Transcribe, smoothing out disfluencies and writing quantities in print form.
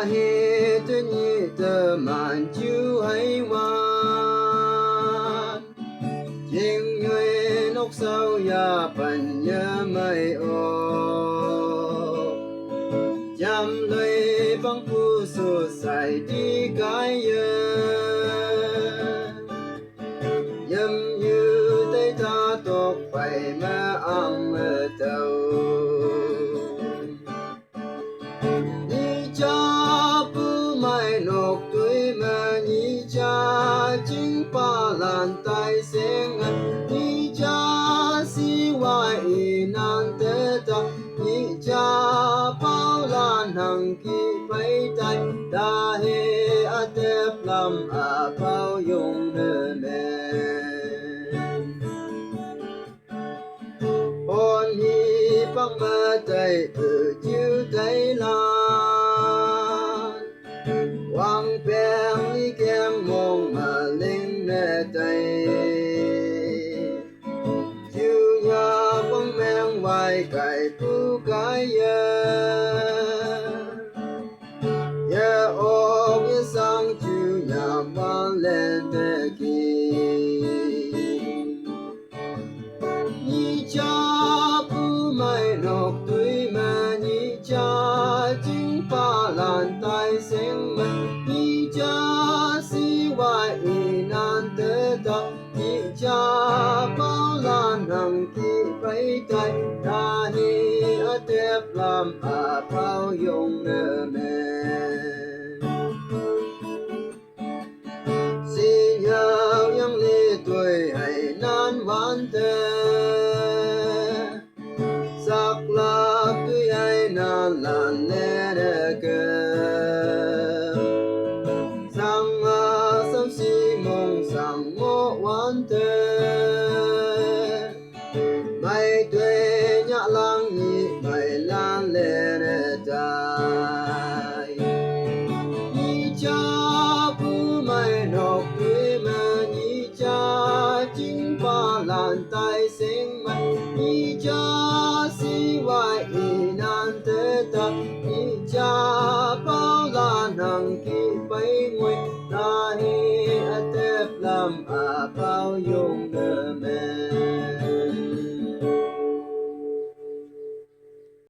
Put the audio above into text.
hệ tôi nhị tờ màn chiếu hay ngoan riêng người nóc sau ya bần nhớ mây ô chăm lời băng phu sô sai đi cái yếm như tay ta tóc phải mà âm mơ tàu ni cha pu mai nọc tuổi mà ni cha chính pa lan tai sen ni cha si wai nan te ta ni cha bao lan hằng kỳ phải tay ta he a tep lam a bao yong nơ mê hồn hi băng mơ tay từ chiếu tay lan quang bèn lý kem mong mà linh nè tay chiếu nhà quang men vai cài tu cái ya ôm ya sang chiếu nhà ban lên thế kỳ ni cha pu mai nọc tuổi mà ni cha chính pa lan tai sen mà ni cha si wai nan te ta ni cha bao lan hằng kỳ phải tay ta hi a tep lam a bao yong nơ mê si nhau yang li tuổi hay nan van te sắc lạc tuổi hay nan lan lê đê cơ sang a sam si mong sang mo wan te mai tuổi nhã lang nhị mai lan lê đê tai ni cha pu mai nọc tuổi mà ni cha chính pa lan tai sen mà ni cha si wai nan te ta ni cha bao lan hằng kỳ bay ngồi ta hi a tep lam a bao yong nơ mê